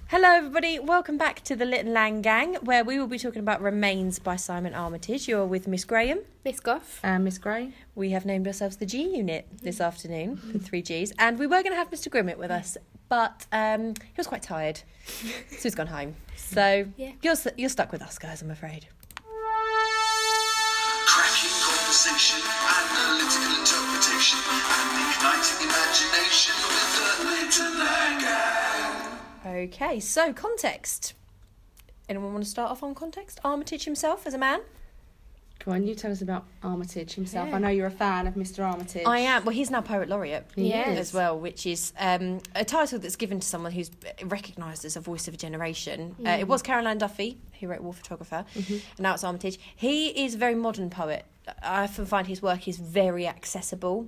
Hello everybody, welcome back to the Little Lang Gang, where we will be talking about Remains by Simon Armitage. You're with Miss Graham. Miss Gough. And Miss Gray. We have named ourselves the G Unit this afternoon, for 3 Gs, and we were going to have Mr Grimmett with us, but he was quite tired, so he's gone home. So you're stuck with us guys, I'm afraid. Cracking conversation, analytical interpretation, and igniting imagination with the Little Lang Gang. Okay, so context. Anyone want to start off on context? Armitage himself as a man? Come on, you tell us about Armitage himself. Yeah. I know you're a fan of Mr. Armitage. I am. Well, he's now Poet Laureate He is. as well, which is a title that's given to someone who's recognised as a voice of a generation. It was Caroline Duffy, who wrote War Photographer, and now it's Armitage. He is a very modern poet. I often find his work is very accessible.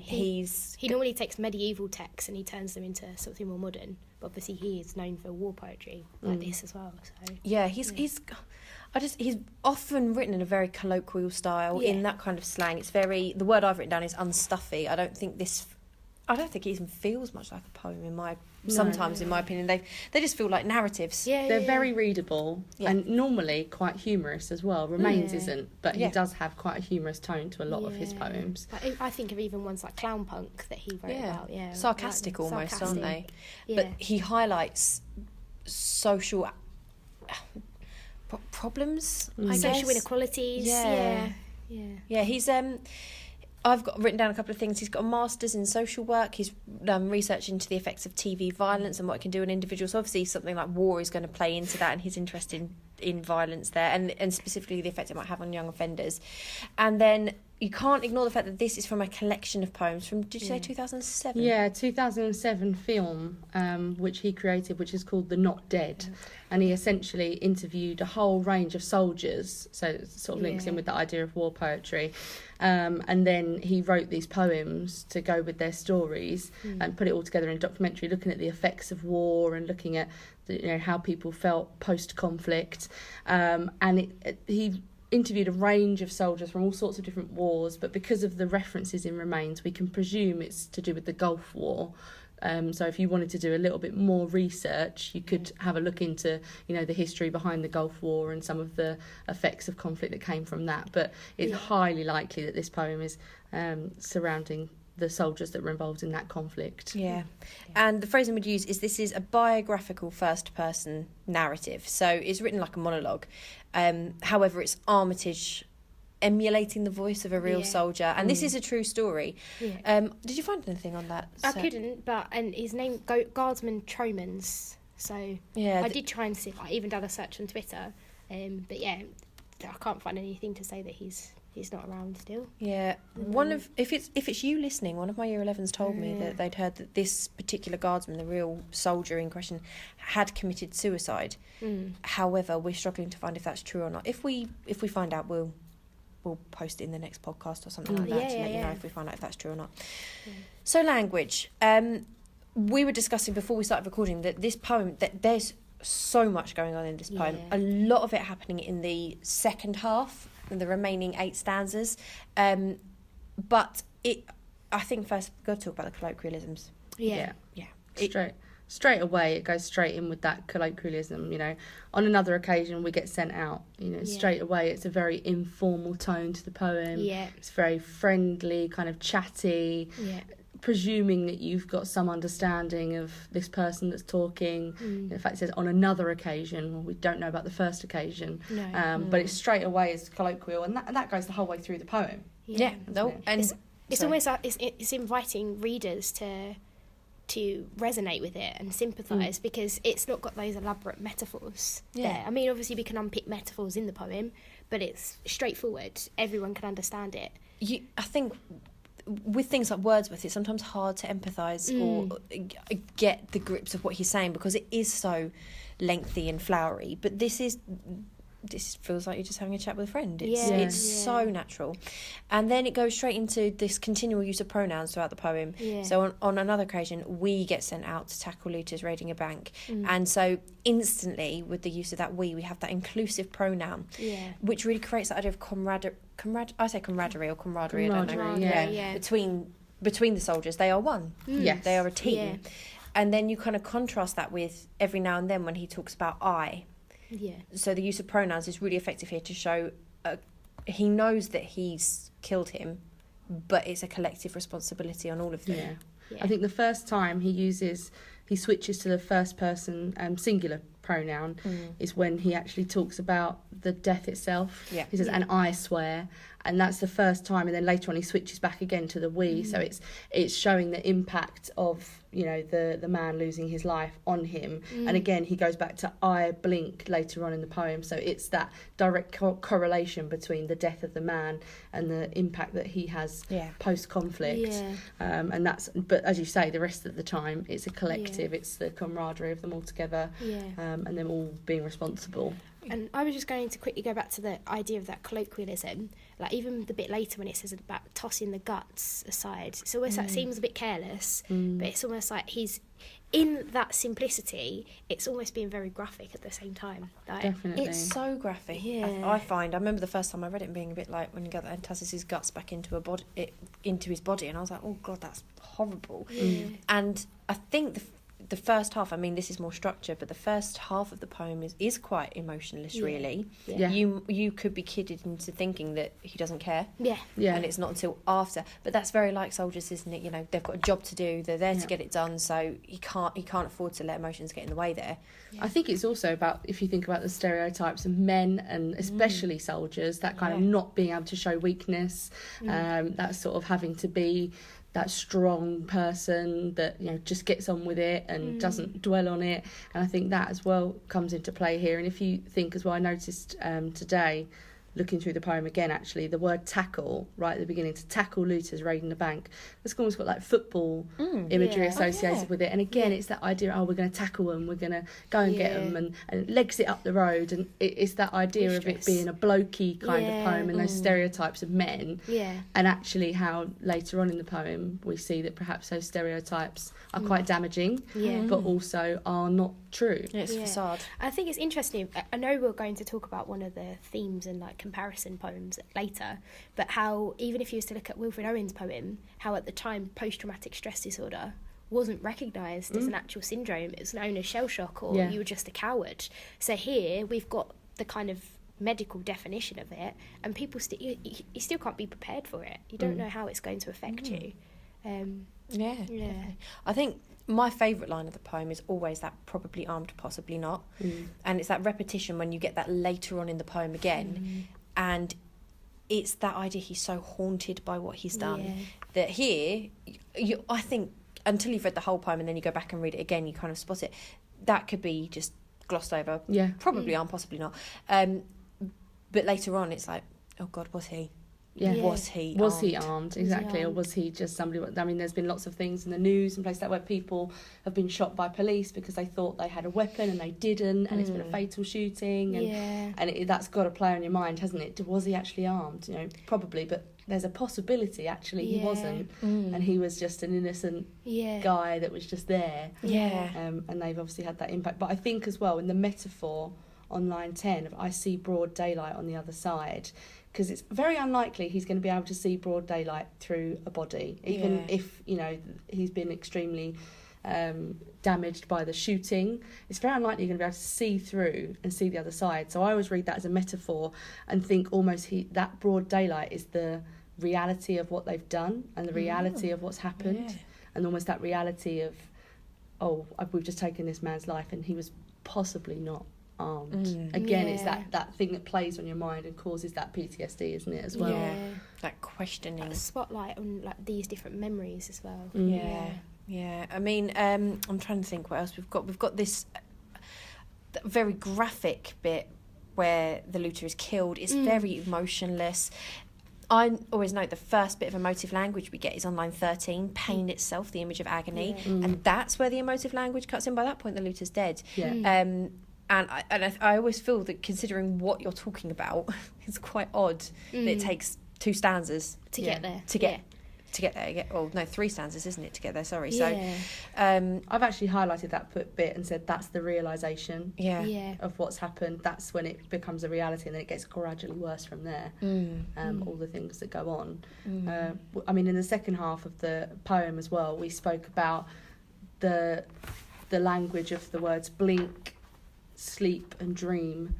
He normally takes medieval texts and he turns them into something more modern. But obviously he is known for war poetry like this as well. So Yeah, he's often written in a very colloquial style, in that kind of slang. It's very, the word I've written down is unstuffy. I don't think it even feels much like a poem in my opinion. They just feel like narratives. They're very readable and normally quite humorous as well. Remains isn't, but he does have quite a humorous tone to a lot of his poems. I think of even ones like Clown Punk that he wrote about. Sarcastic almost, aren't they? Yeah. But he highlights social problems, I guess. Social inequalities. Yeah, he's I've got written down a couple of things. He's got a master's in social work. He's done research into the effects of TV violence and what it can do on individuals. So obviously something like war is going to play into that, and his interest in violence there, and specifically the effect it might have on young offenders. And then you can't ignore the fact that this is from a collection of poems from, did you say 2007? Yeah, 2007 film, which he created, which is called The Not Dead. And he essentially interviewed a whole range of soldiers, so it sort of links in with the idea of war poetry. And then he wrote these poems to go with their stories and put it all together in a documentary, looking at the effects of war and looking at how people felt post-conflict. He interviewed a range of soldiers from all sorts of different wars, but because of the references in Remains, we can presume it's to do with the Gulf War. So if you wanted to do a little bit more research, you could have a look into, the history behind the Gulf War and some of the effects of conflict that came from that. But it's highly likely that this poem is surrounding the soldiers that were involved in that conflict. Yeah. And the phrase I would use is this is a biographical first-person narrative. So it's written like a monologue. However, it's Armitage emulating the voice of a real soldier, and this is a true story. Did you find anything on that? I couldn't, and his name Guardsman Tromans. So I did try and see. I even done a search on Twitter, but I can't find anything to say that he's not around still. Yeah, if it's you listening, one of my Year 11s told me that they'd heard that this particular guardsman, the real soldier in question, had committed suicide. However, we're struggling to find if that's true or not. If we find out, we'll post it in the next podcast or something like that to let you know if we find out if that's true or not. So language. We were discussing before we started recording that this poem, that there's so much going on in this poem. A lot of it happening in the second half, and the remaining 8 stanzas. But I think first we've got to talk about the colloquialisms. Yeah. Straight away, it goes straight in with that colloquialism. On another occasion, we get sent out. Straight away, it's a very informal tone to the poem. It's very friendly, kind of chatty. Presuming that you've got some understanding of this person that's talking. In fact, it says on another occasion. Well, we don't know about the first occasion. But it's straight away is colloquial, and that goes the whole way through the poem. And it's almost like it's inviting readers to resonate with it and sympathise because it's not got those elaborate metaphors there. I mean, obviously we can unpick metaphors in the poem, but it's straightforward. Everyone can understand it. I think with things like Wordsworth, it's sometimes hard to empathise or get the grips of what he's saying because it is so lengthy and flowery. But this feels like you're just having a chat with a friend. It's so natural. And then it goes straight into this continual use of pronouns throughout the poem. So on another occasion, we get sent out to tackle looters raiding a bank. And so instantly, with the use of that we have that inclusive pronoun, which really creates that idea of camaraderie, I don't know. Between the soldiers, they are one. They are a team. And then you kind of contrast that with every now and then when he talks about I. Yeah. So the use of pronouns is really effective here to show he knows that he's killed him, but it's a collective responsibility on all of them. Yeah. I think the first time he switches to the first person singular pronoun is when he actually talks about the death itself. Yeah. He says, and I swear. And that's the first time, and then later on he switches back again to the we. So it's showing the impact of, you know, the man losing his life on him. And again, he goes back to I blink later on in the poem. So it's that direct correlation between the death of the man and the impact that he has post-conflict. And that's, but as you say, the rest of the time it's a collective. It's the camaraderie of them all together, and them all being responsible. And I was just going to quickly go back to the idea of that colloquialism. Like, even the bit later when it says about tossing the guts aside, it's almost like, seems a bit careless, but it's almost like he's, in that simplicity, it's almost being very graphic at the same time. Like, Definitely. It's so graphic. I remember the first time I read it being a bit like when you get that and tosses his guts back into his body, and I was like, oh God, that's horrible. And I think the first half, I mean, this is more structured, but the first half of the poem is quite emotionless, really. You could be kidded into thinking that he doesn't care. And it's not until after. But that's very like soldiers, isn't it? You know, they've got a job to do, they're there to get it done, so he can't afford to let emotions get in the way there. I think it's also about, if you think about the stereotypes of men, and especially soldiers, that kind of not being able to show weakness, that sort of having to be that strong person that, you know, just gets on with it and doesn't dwell on it. And I think that as well comes into play here. And if you think as well, I noticed today, looking through the poem again, actually, the word tackle right at the beginning, to tackle looters raiding the bank, it's almost got like football imagery associated with it. And again, it's that idea, we're going to tackle them, we're going to go and get them, and legs it up the road. And it's that idea of it being a blokey kind of poem, and those stereotypes of men. And actually how later on in the poem we see that perhaps those stereotypes are quite damaging, but also are not true. It's facade. I think it's interesting. I know we're going to talk about one of the themes and like comparison poems later, but how even if you was to look at Wilfred Owen's poem, how at the time post-traumatic stress disorder wasn't recognised as an actual syndrome. It was known as shell shock, or you were just a coward. So here we've got the kind of medical definition of it, and people you still can't be prepared for it. You don't know how it's going to affect you. I think my favourite line of the poem is always that probably armed, possibly not. And it's that repetition when you get that later on in the poem again. And it's that idea he's so haunted by what he's done that here, I think, until you've read the whole poem and then you go back and read it again, you kind of spot it. That could be just glossed over. Probably armed, possibly not. But later on, it's like, oh God, was he? Was he armed? Exactly. Or was he just somebody? I mean, there's been lots of things in the news and places like where people have been shot by police because they thought they had a weapon and they didn't, and it's been a fatal shooting, and that's got to play on your mind, hasn't it? Was he actually armed? You know, probably, but there's a possibility actually he wasn't, and he was just an innocent guy that was just there. And they've obviously had that impact. But I think as well in the metaphor on line 10 of I see broad daylight on the other side, because it's very unlikely he's going to be able to see broad daylight through a body, even if, you know, he's been extremely damaged by the shooting. It's very unlikely you're going to be able to see through and see the other side. So I always read that as a metaphor and think almost that broad daylight is the reality of what they've done and the reality of what's happened, and almost that reality of, we've just taken this man's life and he was possibly not armed. Again, it's that thing that plays on your mind and causes that PTSD, isn't it, as well? That questioning. That spotlight on like these different memories as well. I mean, I'm trying to think what else we've got. We've got this very graphic bit where the looter is killed. It's very emotionless. I always note the first bit of emotive language we get is on line 13, pain itself, the image of agony, and that's where the emotive language cuts in. By that point, the looter's dead. And I always feel that, considering what you're talking about, it's quite odd that it takes 2 stanzas to get there. To get there. Oh no, 3 stanzas, isn't it, to get there? Sorry. So, I've actually highlighted that bit and said that's the realisation of what's happened. That's when it becomes a reality, and then it gets gradually worse from there. All the things that go on. I mean, in the second half of the poem as well, we spoke about the language of the words blink, sleep and dream,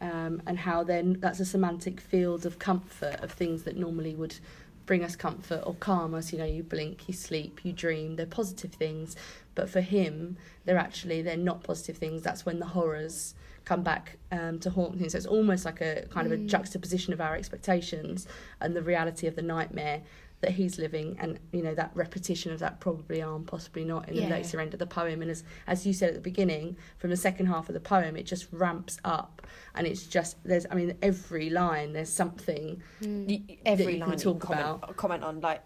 and how then that's a semantic field of comfort of things that normally would bring us comfort or calm us. You know, you blink, you sleep, you dream, they're positive things, but for him they're not positive things. That's when the horrors come back to haunt him. So it's almost like a kind of a juxtaposition of our expectations and the reality of the nightmare that he's living, and you know, that repetition of that probably are, possibly not, in the later end of the poem. And as you said at the beginning, from the second half of the poem, it just ramps up, and it's just every line there's something every that line you can talk about, comment on, like,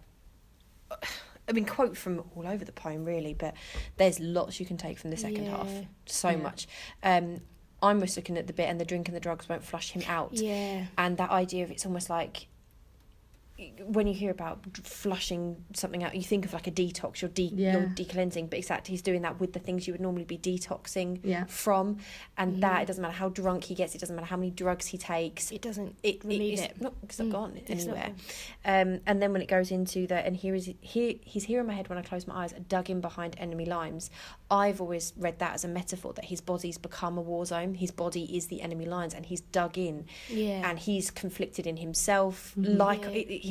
I mean, quote from all over the poem really, but there's lots you can take from the second half, so much. I'm just looking at the bit, and the drink and the drugs won't flush him out, and that idea of, it's almost like when you hear about flushing something out, you think of like a detox, you're decleansing, but exactly, he's doing that with the things you would normally be detoxing from, and that it doesn't matter how drunk he gets, it doesn't matter how many drugs he takes, it doesn't remove it. Not because I've gone anywhere. And then when it goes into the, and he's here in my head when I close my eyes, dug in behind enemy lines. I've always read that as a metaphor, that his body's become a war zone, his body is the enemy lines, and he's dug in, and he's conflicted in himself,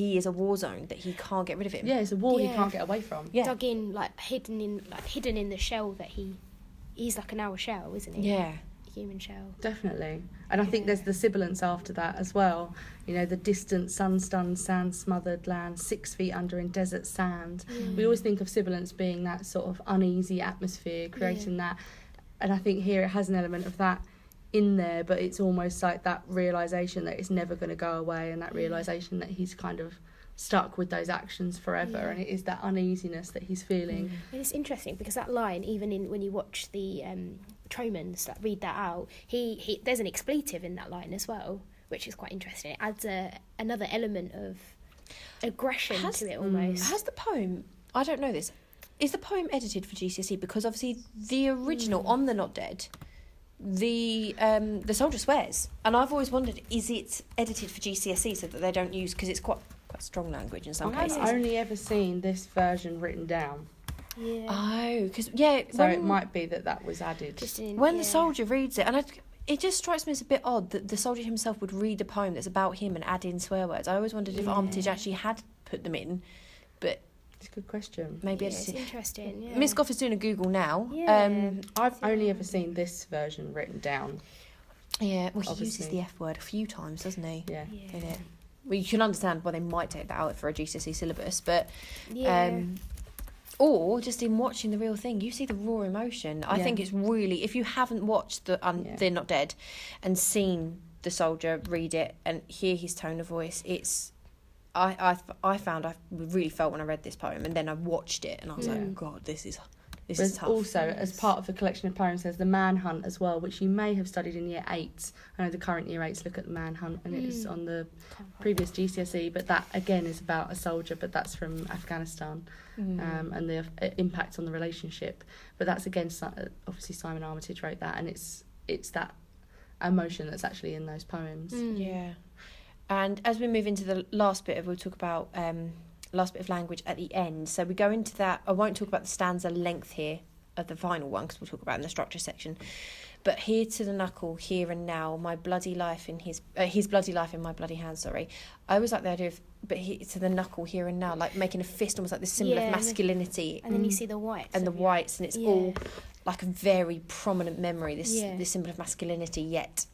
he is a war zone, that he can't get rid of him. Yeah, it's a war he can't get away from. Yeah. Dug in, hidden in the shell that he's like an hour shell, isn't he? Yeah. Human shell. Definitely. And I think there's the sibilance after that as well. You know, the distant, sun-stunned, sand-smothered land, 6 feet under in desert sand. We always think of sibilance being that sort of uneasy atmosphere, creating that. And I think here it has an element of that in there, but it's almost like that realisation that it's never going to go away, and that realisation that he's kind of stuck with those actions forever, and it is that uneasiness that he's feeling. And it's interesting because that line, even in when you watch the Tromans that read that out, he there's an expletive in that line as well, which is quite interesting. It adds another element of aggression to it almost. Has the poem, I don't know this, is the poem edited for GCSE? Because obviously the original on the Not Dead, the soldier swears, and I've always wondered, is it edited for GCSE so that they don't use, because it's quite strong language in some cases. I've only ever seen this version written down. Yeah. Oh, because so it might be that was added. When the soldier reads it, and it just strikes me as a bit odd that the soldier himself would read a poem that's about him and add in swear words. I always wondered if Armitage actually had put them in, but it's a good question. Maybe it's interesting. Yeah. Miss Gough is doing a Google now. Yeah. I've only ever seen this version written down. Yeah, well, he uses the F word a few times, doesn't he? Yeah. In it. Well, you can understand why they might take that out for a GCSE syllabus, but or just in watching the real thing, you see the raw emotion. I think it's really, if you haven't watched They're Not Dead and seen the soldier read it and hear his tone of voice, it's I found I really felt when I read this poem, and then I watched it and I was like, oh God, this is tough. Also, as part of the collection of poems, there's the Manhunt as well, which you may have studied in Year 8. I know the current Year 8s look at the Manhunt, and it's on the previous GCSE, but that again is about a soldier, but that's from Afghanistan, and the impact on the relationship. But that's again, obviously Simon Armitage wrote that, and it's that emotion that's actually in those poems. Yeah. And as we move into the last bit, we'll talk about last bit of language at the end. So we go into that. I won't talk about the stanza length here of the final one, because we'll talk about it in the structure section. But here to the knuckle, here and now, my bloody life in his bloody life in my bloody hands. Sorry, I always like the idea of, but to the knuckle, here and now, like making a fist, almost like the symbol of masculinity. And then you see the whites. And the whites, and it's all like a very prominent memory. This symbol of masculinity. Yet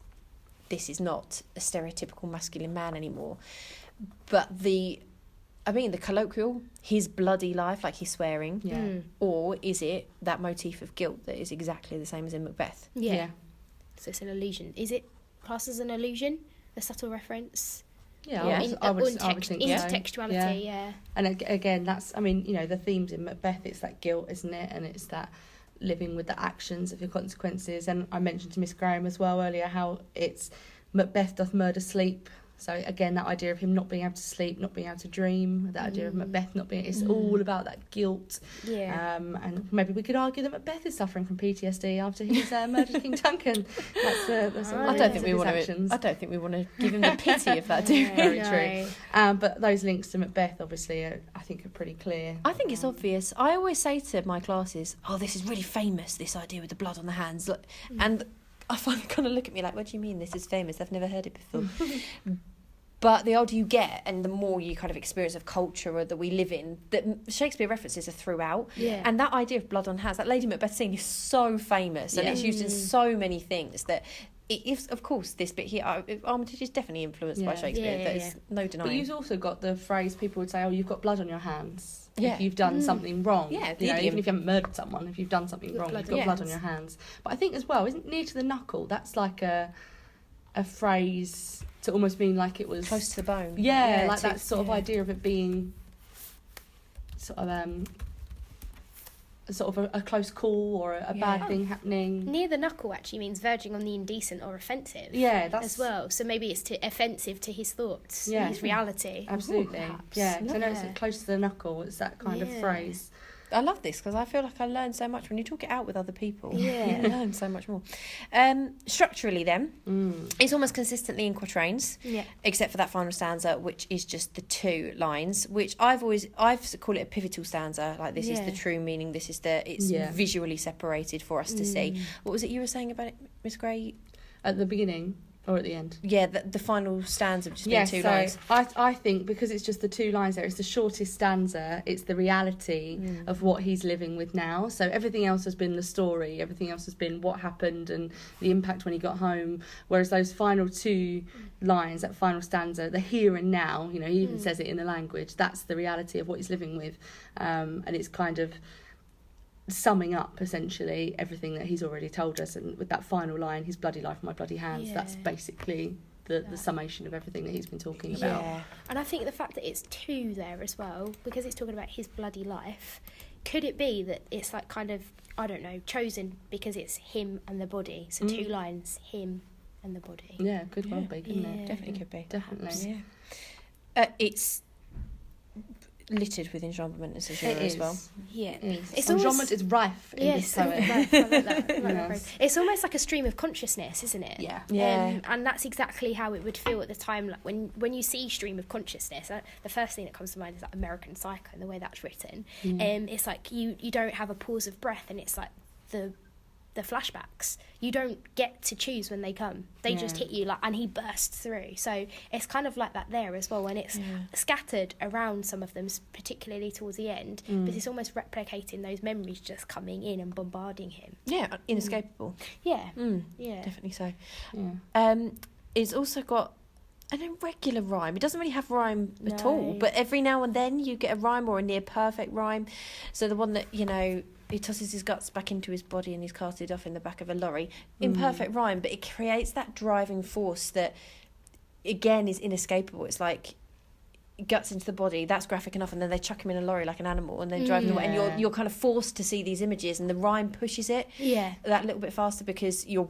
this is not a stereotypical masculine man anymore. But the colloquial, his bloody life, like he's swearing. Yeah. Or is it that motif of guilt that is exactly the same as in Macbeth? Yeah. So it's an allusion. Is it classed as an allusion? A subtle reference? Yeah. I would think so. Intertextuality, yeah. And again, that's, the themes in Macbeth, it's that guilt, isn't it? And it's that living with the actions of your consequences. And I mentioned to Miss Graham as well earlier how it's Macbeth doth murder sleep, So again, that idea of him not being able to sleep, not being able to dream, that idea of Macbeth not being, it's all about that guilt. Yeah. And maybe we could argue that Macbeth is suffering from PTSD after he's murdered King Duncan. I don't think we want to give him the pity of that, do we? Very true. But those links to Macbeth, obviously, I think are pretty clear. I think it's obvious. I always say to my classes, "Oh, this is really famous. This idea with the blood on the hands," and I find they kind of look at me like, "What do you mean this is famous? They've never heard it before." But the older you get and the more you kind of experience of culture that we live in, that Shakespeare references are throughout. Yeah. And that idea of blood on hands, that Lady Macbeth scene is so famous and it's used in so many things that it is, of course, this bit here, Armitage is definitely influenced by Shakespeare. There's no denying. But you've also got the phrase people would say, "Oh, you've got blood on your hands." Yeah. If you've done something wrong. Yeah, even if you haven't murdered someone, if you've done something wrong, you've got blood on your hands. But I think as well, isn't near to the knuckle, that's like a phrase to almost mean like it was close to the bone. Yeah, like that sort of idea of it being sort of a close call or a bad thing happening. Near the knuckle actually means verging on the indecent or offensive. Yeah, that's as well. So maybe it's offensive to his thoughts, his reality. Absolutely. Ooh, yeah, because I know it's close to the knuckle. It's that kind of phrase. I love this because I feel like I learn so much when you talk it out with other people. Yeah. You learn so much more. Structurally then, it's almost consistently in quatrains, except for that final stanza, which is just the 2 lines, which I've call it a pivotal stanza, like this is the true meaning, it's visually separated for us to see. What was it you were saying about it, Miss Gray? At the beginning? Or at the end? Yeah, the final stanza, just being 2 lines. I think because it's just the 2 lines there, it's the shortest stanza, it's the reality of what he's living with now. So everything else has been the story, everything else has been what happened and the impact when he got home. Whereas those final 2 lines, that final stanza, the here and now, he even says it in the language, that's the reality of what he's living with. And it's kind of summing up essentially everything that he's already told us, and with that final line, his bloody life, my bloody hands, that's basically the summation of everything that he's been talking about. And I think the fact that it's 2 there as well, because it's talking about his bloody life, could it be that it's like kind of, I don't know, chosen because it's him and the body, so 2 lines, him and the body? Yeah, could well be, couldn't it? Definitely could be. Definitely. It's littered with enjambment and caesura as well. Yeah. It's enjambment is rife in this poem. Rife. I like that. It's almost like a stream of consciousness, isn't it? Yeah. And that's exactly how it would feel at the time. Like when you see stream of consciousness, the first thing that comes to mind is like American Psycho and the way that's written. It's like you don't have a pause of breath, and it's like the flashbacks. You don't get to choose when they come. They just hit you, and he bursts through. So it's kind of like that there as well, and it's scattered around some of them, particularly towards the end, but it's almost replicating those memories just coming in and bombarding him. Yeah, inescapable. Yeah. Yeah. Definitely so. Yeah. It's also got an irregular rhyme. It doesn't really have rhyme at all, but every now and then you get a rhyme or a near perfect rhyme. So the one that, he tosses his guts back into his body and he's casted off in the back of a lorry. Imperfect rhyme, but it creates that driving force that, again, is inescapable. It's like guts into the body, that's graphic enough, and then they chuck him in a lorry like an animal and then drive him away, and you're kind of forced to see these images, and the rhyme pushes it that little bit faster because you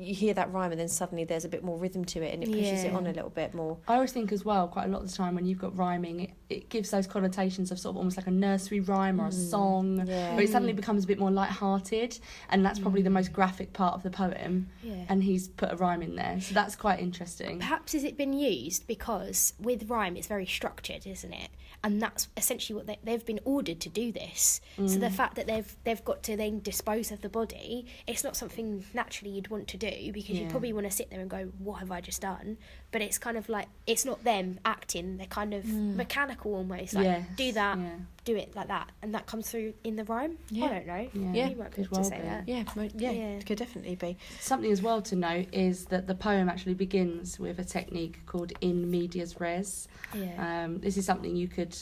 hear that rhyme and then suddenly there's a bit more rhythm to it and it pushes it on a little bit more. I always think as well, quite a lot of the time when you've got rhyming, it gives those connotations of sort of almost like a nursery rhyme or a song, where it suddenly becomes a bit more light-hearted, and that's probably the most graphic part of the poem, and he's put a rhyme in there, so that's quite interesting. Perhaps has it been used because with rhyme it's very structured, isn't it? And that's essentially what they've been ordered to do this. So the fact that they've got to then dispose of the body, it's not something naturally you'd want to do, because you probably want to sit there and go, what have I just done? But it's kind of like, it's not them acting, they're kind of mechanical almost, like do that, do it like that, and that comes through in the rhyme. I don't know. You might be able to say that. It could definitely be. Something as well to note is that the poem actually begins with a technique called in medias res. This is something you could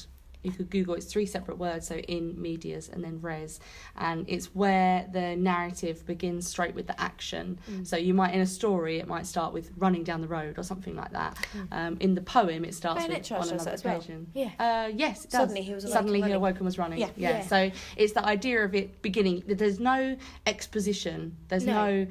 Google. It's 3 separate words, so in medias and then res, and it's where the narrative begins straight with the action. So you might, in a story, it might start with running down the road or something like that. In the poem, it starts with on another occasion. Yes, it does. Suddenly he awoke and was running. So it's the idea of it beginning. There's no exposition. There's no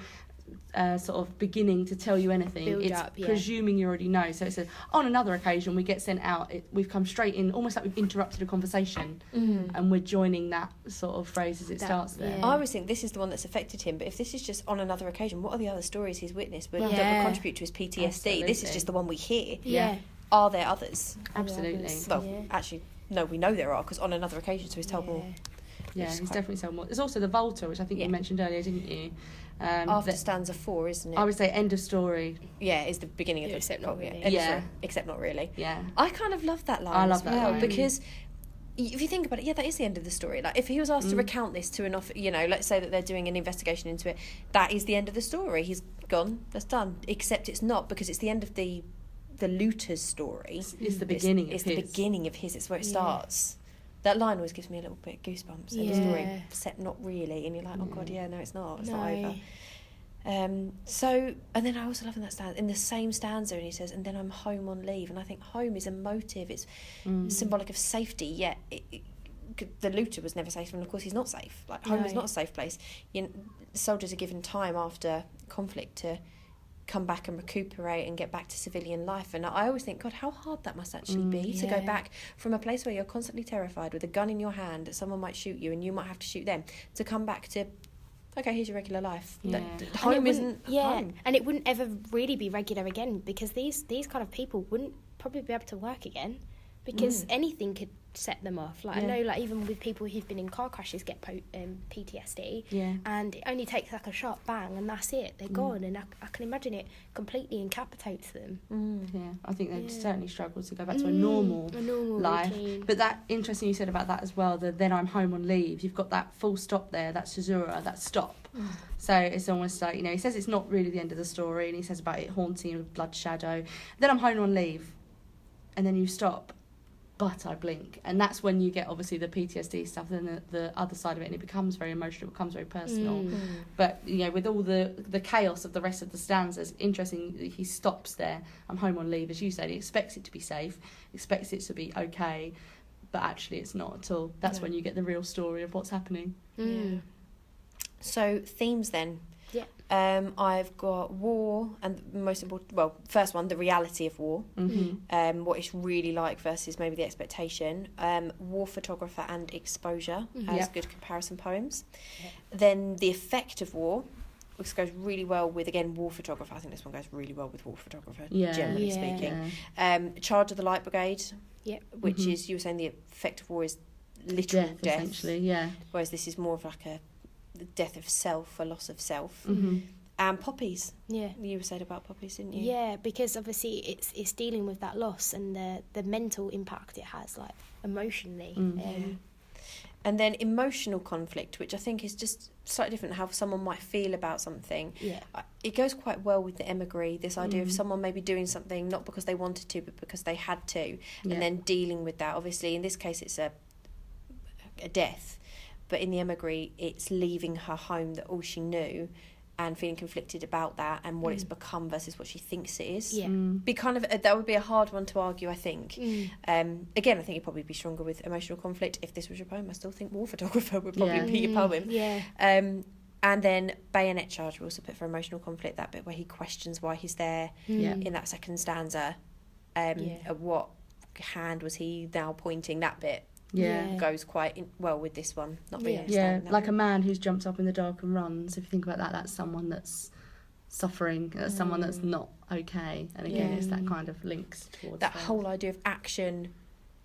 sort of beginning to tell you anything. Build It's up, yeah. presuming you already know. So it says, on another occasion, we get sent out, we've come straight in, almost like we've interrupted a conversation, and we're joining that sort of phrase as it starts there. yeah. I always think this is the one that's affected him, but if this is just on another occasion, what are the other stories he's witnessed that will contribute to his PTSD? Absolutely. This is just the one we hear. Yeah. Are there others? Absolutely. Well, actually, no, we know there are, because on another occasion, so he's told more. Yeah, he's definitely sold more. There's also the Volta, which I think you mentioned earlier, didn't you? After stanza 4, isn't it? I would say end of story. Yeah, is the beginning of the except not really. End of story, except not really. Yeah. I kind of love that line. I love as that well, line. because if you think about it, that is the end of the story. Like, if he was asked to recount this to let's say that they're doing an investigation into it, that is the end of the story. He's gone. That's done. Except it's not, because it's the end of the looter's story. It's the beginning of his. It's the beginning of his. It's where it starts. That line always gives me a little bit of goosebumps. End of story, except not really. And you're like, oh God, no, it's not. It's not over. So, and then I also love in that stanza, in the same stanza, and he says, and then I'm home on leave. And I think home is a motive. It's symbolic of safety. Yet the looter was never safe, and of course he's not safe. Like, home is not a safe place. Soldiers are given time after conflict to come back and recuperate and get back to civilian life. And I always think, God, how hard that must actually be to go back from a place where you're constantly terrified with a gun in your hand that someone might shoot you and you might have to shoot them, to come back to, okay, here's your regular life. Home isn't home. And it wouldn't ever really be regular again, because these kind of people wouldn't probably be able to work again, because anything could set them off. Like, I know, like, even with people who've been in car crashes get PTSD, and it only takes like a sharp bang and that's it, they're gone. And I can imagine it completely incapacitates them. Yeah, I think they'd certainly struggle to go back to a normal life. Routine. But that, interesting you said about that as well, the then I'm home on leave, you've got that full stop there, that caesura, that stop. So it's almost like, he says it's not really the end of the story, and he says about it haunting with blood shadow. Then I'm home on leave, and then you stop, but I blink. And that's when you get, obviously, the PTSD stuff, then the other side of it, and it becomes very emotional, it becomes very personal. But, with all the chaos of the rest of the stanzas, interesting, he stops there, I'm home on leave, as you said, he expects it to be safe, expects it to be okay, but actually it's not at all. That's when you get the real story of what's happening. So, themes then. Yeah. I've got war, and most important, first one, the reality of war, what it's really like versus maybe the expectation, war photographer and exposure as good comparison poems. Then the effect of war, which goes really well with, again, war photographer. I think this one goes really well with war photographer, generally speaking. Charge of the Light Brigade, which is, you were saying the effect of war is literal death, essentially, whereas this is more of like a death of self, a loss of self. And poppies. Yeah. You said about poppies, didn't you? Yeah, because obviously it's dealing with that loss and the mental impact it has, like, emotionally. And then emotional conflict, which I think is just slightly different, how someone might feel about something. Yeah. It goes quite well with the emigre, this idea of someone maybe doing something not because they wanted to, but because they had to, and then dealing with that. Obviously, in this case, it's a death, but in the emigre, it's leaving her home that all she knew, and feeling conflicted about that and what it's become versus what she thinks it is. Be kind of that would be a hard one to argue, I think. Again, I think you'd probably be stronger with emotional conflict. If this was your poem, I still think war photographer would probably be your poem. And then bayonet charge we also put for emotional conflict, that bit where he questions why he's there in that second stanza. At what hand was he now pointing? That bit goes quite well with this one. Not really understanding that like one. a man who's jumps up in the dark and runs. If you think about that, that's someone that's suffering, that's someone that's not okay. And again, it's that kind of links towards that whole idea of action.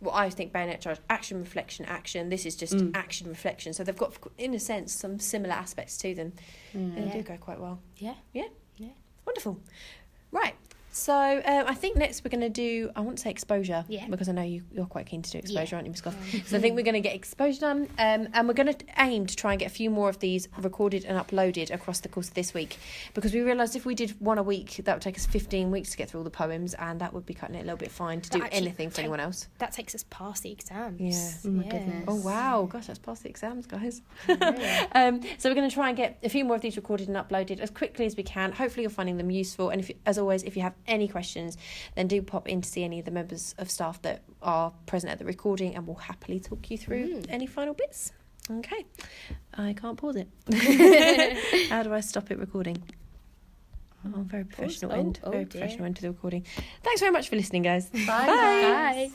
Well, I think bayonet charge, action, reflection, action. This is just action, reflection. So they've got, in a sense, some similar aspects to them. And they do go quite well. Yeah. Wonderful. Right. So I think next we're going to do, I want to say exposure, because I know you're quite keen to do exposure, aren't you, Miss Gough? So I think we're going to get exposure done, and we're going to aim to try and get a few more of these recorded and uploaded across the course of this week, because we realised if we did one a week, that would take us 15 weeks to get through all the poems, and that would be cutting it a little bit fine to do anything for anyone else. That takes us past the exams. Oh my goodness. Oh wow, gosh, that's past the exams, guys. So we're going to try and get a few more of these recorded and uploaded as quickly as we can. Hopefully you're finding them useful, and as always, if you have any questions, then do pop in to see any of the members of staff that are present at the recording, and we'll happily talk you through any final bits. Okay, I can't pause it. How do I stop it recording? Oh, very professional Oh, end. oh Very dear. professional end to the recording. Thanks very much for listening, guys. Bye. Bye.